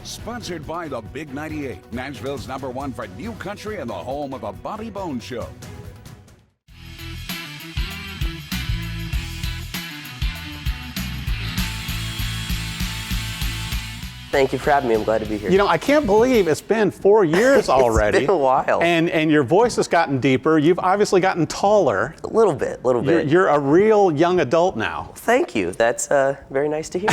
Sponsored by the Big 98, Nashville's #1 for new country and the home of the Bobby Bones Show. Thank you for having me. I'm glad to be here. You know, I can't believe it's been 4 years already. It's been a while. And your voice has gotten deeper. You've obviously gotten taller. A little bit. You're a real young adult now. Thank you. That's very nice to hear.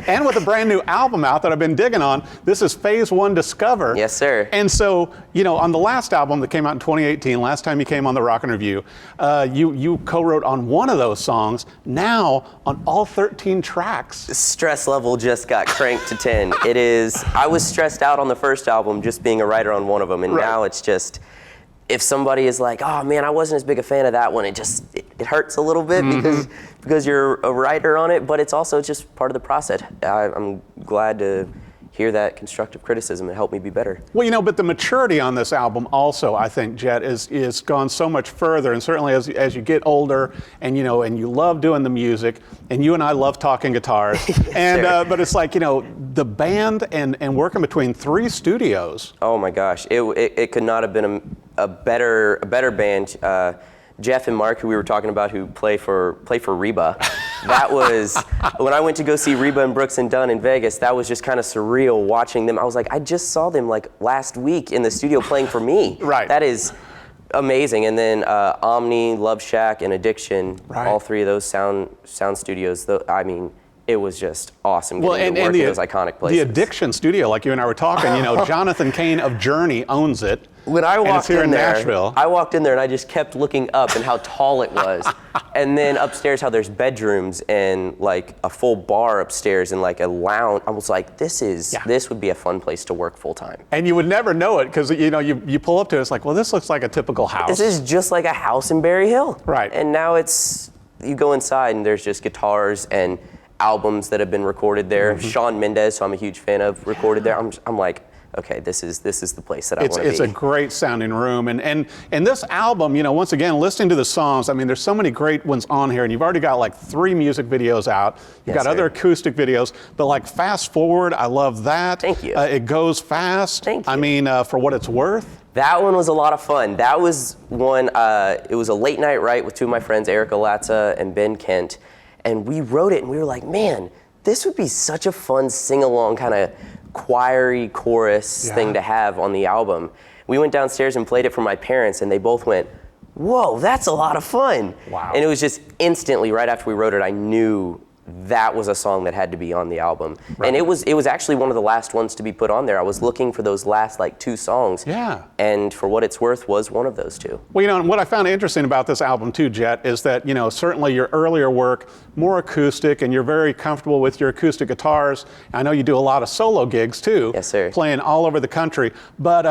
And with a brand new album out that I've been digging on, this is Phase 1 Discover. Yes, sir. And so, you know, on the last album that came out in 2018, last time you came on the Rockin' Review, you co-wrote on one of those songs. Now, on all 13 tracks. The stress level just got cranked to 10. It is, I was stressed out on the first album just being a writer on one of them, and now it's just, if somebody is like, oh man, I wasn't as big a fan of that one, it hurts a little bit because you're a writer on it, but it's also just part of the process. I'm glad to hear that constructive criticism and help me be better. Well, you know, but the maturity on this album also, I think, Jett, is gone so much further, and certainly as you get older and, you know, and you love doing the music, and you and I love talking guitars, and but it's like, you know, the band and working between 3 studios. Oh my gosh, it could not have been a better band. Jeff and Mark, who we were talking about, who play for Reba, that was, when I went to go see Reba and Brooks and Dunn in Vegas, that was just kind of surreal watching them. I was like, I just saw them like last week in the studio playing for me. Right. That is amazing. And then Omni, Love Shack, and Addiction, all 3 of those sound studios, I mean, it was just awesome getting to work in those iconic places. The Addiction studio, like you and I were talking, you know, Jonathan Cain of Journey owns it. When I walked in there, I walked in there and I just kept looking up and how tall it was. And then upstairs, how there's bedrooms and like a full bar upstairs and like a lounge. I was like, this would be a fun place to work full time. And you would never know it because, you know, you pull up to it, it's like, well, this looks like a typical house. This is just like a house in Berry Hill. Right. And now you go inside and there's just guitars and albums that have been recorded there. Shawn Mendes, who I'm a huge fan of, recorded there. I'm like, okay, this is the place that I want to be. It's a great sounding room, and this album, you know, once again, listening to the songs, I mean, there's so many great ones on here, and you've already got like 3 music videos out. You've got other acoustic videos, but like Fast Forward, I love that. Thank you. It goes fast. Thank you. I mean, for what it's worth. That one was a lot of fun. That was one, it was a late night write with 2 of my friends, Erica Latza and Ben Kent, and we wrote it and we were like, man, this would be such a fun sing-along kind of choiry chorus thing to have on the album. We went downstairs and played it for my parents and they both went, whoa, that's a lot of fun. Wow. And it was just instantly, right after we wrote it, I knew that was a song that had to be on the album. Right. And it was actually one of the last ones to be put on there. I was looking for those last like 2 songs. Yeah. And for what it's worth was one of those 2. Well, you know, and what I found interesting about this album too, Jett, is that, you know, certainly your earlier work, more acoustic, and you're very comfortable with your acoustic guitars. I know you do a lot of solo gigs too. Yes, sir. Playing all over the country. But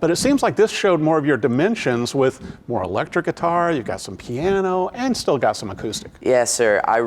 it seems like this showed more of your dimensions with more electric guitar, you've got some piano, and still got some acoustic. Yes, sir. I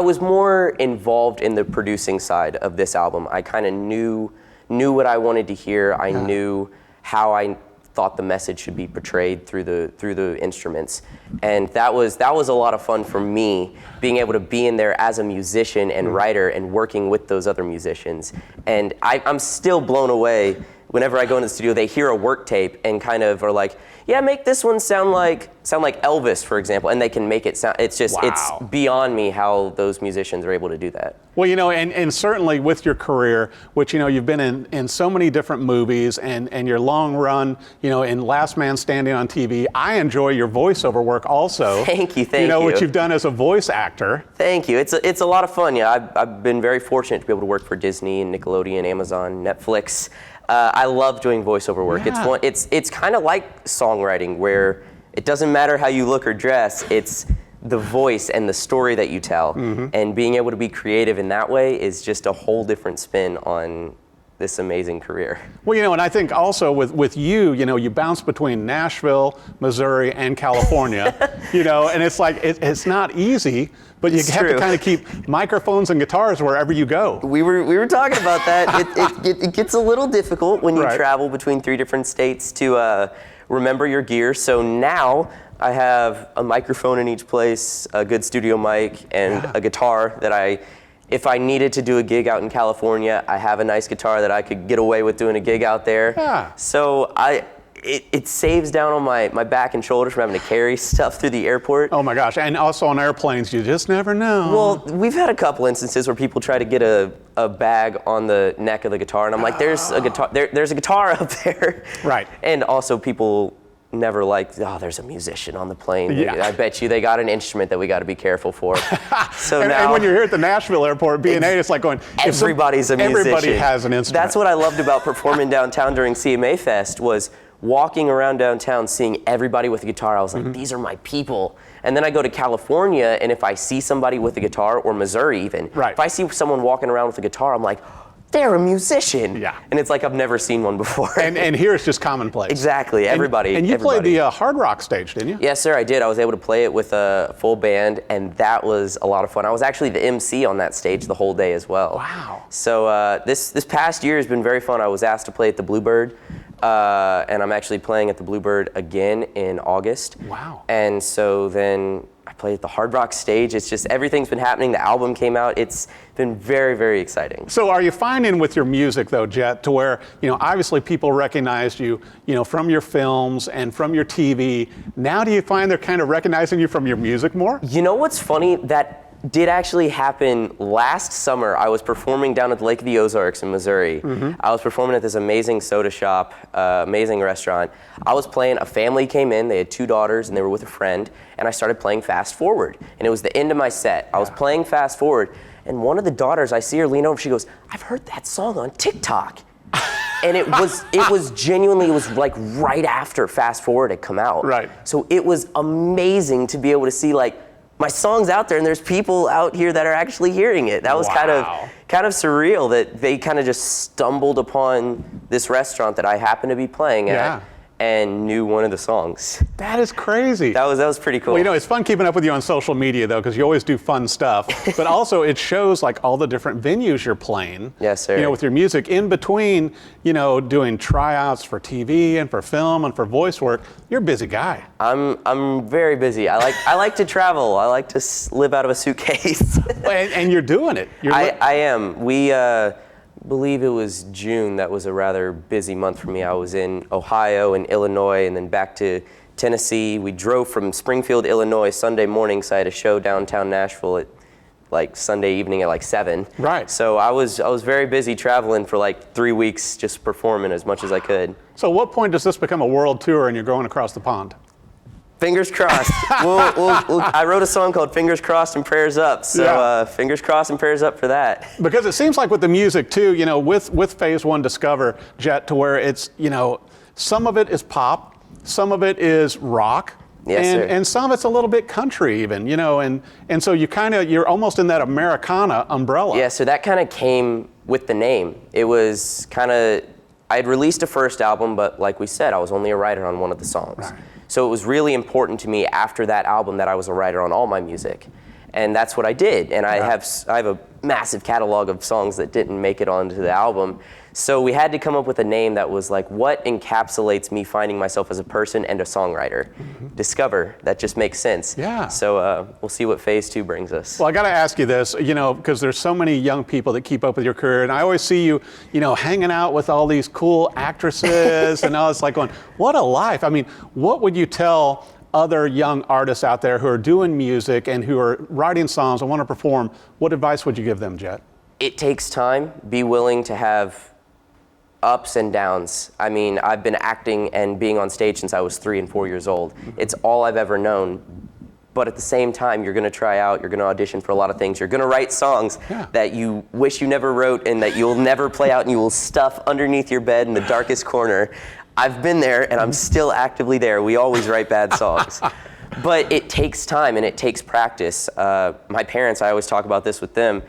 was more involved in the producing side of this album. I kind of knew what I wanted to hear. I knew how I thought the message should be portrayed through the instruments. And that was a lot of fun for me, being able to be in there as a musician and writer and working with those other musicians. And I'm still blown away whenever I go into the studio, they hear a work tape and kind of are like, yeah, make this one sound like Elvis, for example, and they can make it sound, it's just, it's beyond me how those musicians are able to do that. Well, you know, and certainly with your career, which, you know, you've been in so many different movies and your long run, you know, in Last Man Standing on TV, I enjoy your voiceover work also. Thank you. You know, what you've done as a voice actor. Thank you. It's a lot of fun. Yeah, I've been very fortunate to be able to work for Disney and Nickelodeon, Amazon, Netflix. I love doing voiceover work. Yeah. It's kind of like songwriting, where it doesn't matter how you look or dress, it's the voice and the story that you tell. And being able to be creative in that way is just a whole different spin on this amazing career. Well, you know, and I think also with you, you know, you bounce between Nashville, Missouri, and California, you know, and it's like, it's not easy, but you have to kind of keep microphones and guitars wherever you go. We were talking about that. It gets a little difficult when you travel between 3 different states to remember your gear. So now I have a microphone in each place, a good studio mic, and a guitar that I if I needed to do a gig out in California, I have a nice guitar that I could get away with doing a gig out there. Yeah. So it saves down on my back and shoulders from having to carry stuff through the airport. Oh my gosh, and also on airplanes, you just never know. Well, we've had a couple instances where people try to get a bag on the neck of the guitar, and I'm like, there's a guitar, there's a guitar up there. Right. And also people never like, oh, there's a musician on the plane. Yeah. I bet you they got an instrument that we got to be careful for. So and, now, and when you're here at the Nashville airport, B&A, it's like going, everybody's a musician. Everybody has an instrument. That's what I loved about performing downtown during CMA Fest, was walking around downtown seeing everybody with a guitar. I was like, these are my people. And then I go to California, and if I see somebody with a guitar, or Missouri even, right. if I see someone walking around with a guitar, I'm like, they're a musician. Yeah. And it's like I've never seen one before. And here it's just commonplace. Exactly, everybody. And you everybody. played the Hard Rock stage, didn't you? Yes, sir, I did. I was able to play it with a full band, and that was a lot of fun. I was actually the MC on that stage the whole day as well. Wow. So this past year has been very fun. I was asked to play at the Bluebird, and I'm actually playing at the Bluebird again in August. Wow. And so then I played at the Hard Rock stage. It's just, everything's been happening. The album came out. It's been very, very exciting. So are you finding with your music though, Jett, to where, obviously people recognized you, from your films and from your TV. Now do you find they're kind of recognizing you from your music more? You know what's funny? That did actually happen last summer. I was performing down at the Lake of the Ozarks in Missouri. I was performing at this amazing soda shop, amazing restaurant. I was playing, a family came in, they had 2 daughters and they were with a friend, and I started playing Fast Forward. And it was the end of my set. I was playing Fast Forward, and one of the daughters, I see her lean over, she goes, I've heard that song on TikTok. And it was genuinely, it was like right after Fast Forward had come out. Right. So it was amazing to be able to see, like, my song's out there and there's people out here that are actually hearing it. That was kind of surreal that they kind of just stumbled upon this restaurant that I happened to be playing at and knew one of the songs. That is crazy. That was pretty cool. Well, it's fun keeping up with you on social media though, because you always do fun stuff. But also it shows like all the different venues you're playing. Yes, sir. With your music in between, doing tryouts for TV and for film and for voice work. You're a busy guy. I'm very busy. I like to travel. I like to live out of a suitcase. and you're doing it. I am. We believe it was June. That was a rather busy month for me. I was in Ohio and Illinois and then back to Tennessee. We drove from Springfield, Illinois Sunday morning, so I had a show downtown Nashville at like Sunday evening at like 7. Right. So I was very busy traveling for like 3 weeks, just performing as much as I could. So at what point does this become a world tour and you're going across the pond? Fingers crossed. I wrote a song called Fingers Crossed and Prayers Up, so fingers crossed and prayers up for that. Because it seems like with the music too, with Phase One Discover, Jett, to where it's, some of it is pop, some of it is rock, and some of it's a little bit country even, and so you're almost in that Americana umbrella. Yeah, so that kind of came with the name. It was kind of, I had released a first album, but like we said, I was only a writer on one of the songs. Right. So it was really important to me after that album that I was a writer on all my music. And that's what I did. And I have a massive catalog of songs that didn't make it onto the album. So we had to come up with a name that was like, what encapsulates me finding myself as a person and a songwriter? Discover. That just makes sense. Yeah. So we'll see what Phase 2 brings us. Well, I got to ask you this, because there's so many young people that keep up with your career, and I always see you, hanging out with all these cool actresses, and all. It's like going, what a life. I mean, what would you tell other young artists out there who are doing music and who are writing songs and want to perform? What advice would you give them, Jett? It takes time. Be willing to have ups and downs. I mean, I've been acting and being on stage since I was 3 and 4 years old. It's all I've ever known. But at the same time, you're going to try out, you're going to audition for a lot of things. You're going to write songs that you wish you never wrote and that you'll never play out, and you will stuff underneath your bed in the darkest corner. I've been there, and I'm still actively there. We always write bad songs. But it takes time and it takes practice. My parents, I always talk about this with them.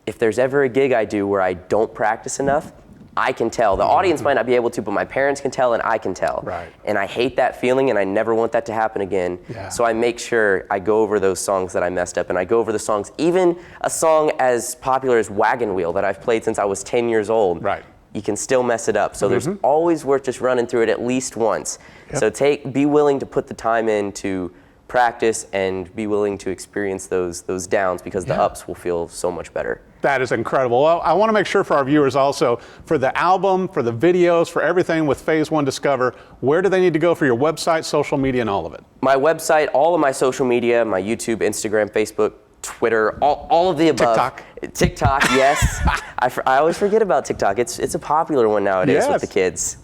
If there's ever a gig I do where I don't practice enough, I can tell. The audience might not be able to, but my parents can tell and I can tell. Right. And I hate that feeling and I never want that to happen again. Yeah. So I make sure I go over those songs that I messed up, and I go over the songs, even a song as popular as Wagon Wheel that I've played since I was 10 years old. Right. You can still mess it up. So there's always worth just running through it at least once. Yep. So be willing to put the time in to practice and be willing to experience those downs, because the ups will feel so much better. That is incredible. Well, I want to make sure for our viewers also, for the album, for the videos, for everything with Phase One Discover, where do they need to go for your website, social media, and all of it? My website, all of my social media, my YouTube, Instagram, Facebook, Twitter, all of the above. TikTok, yes. I always forget about TikTok. It's a popular one nowadays with the kids.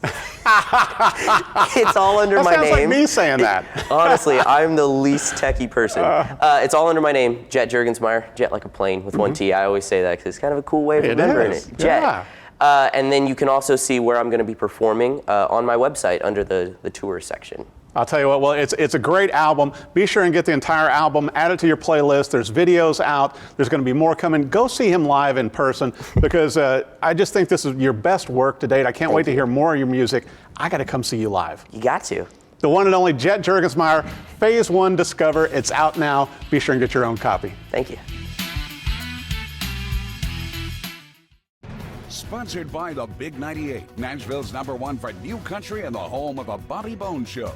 It's all under my name. That sounds like me saying that. Honestly, I'm the least techie person. It's all under my name, Jett Jurgensmeyer. Jett like a plane with one T. I always say that because it's kind of a cool way of remembering it. Jett. Yeah. And then you can also see where I'm going to be performing on my website under the tour section. I'll tell you what, well, it's a great album. Be sure and get the entire album, add it to your playlist. There's videos out. There's going to be more coming. Go see him live in person, because I just think this is your best work to date. I can't wait to hear more of your music. I got to come see you live. You got to. The one and only Jett Jurgensmeyer, Phase One Discover. It's out now. Be sure and get your own copy. Thank you. Sponsored by the Big 98, Nashville's #1 for new country and the home of the Bobby Bones Show.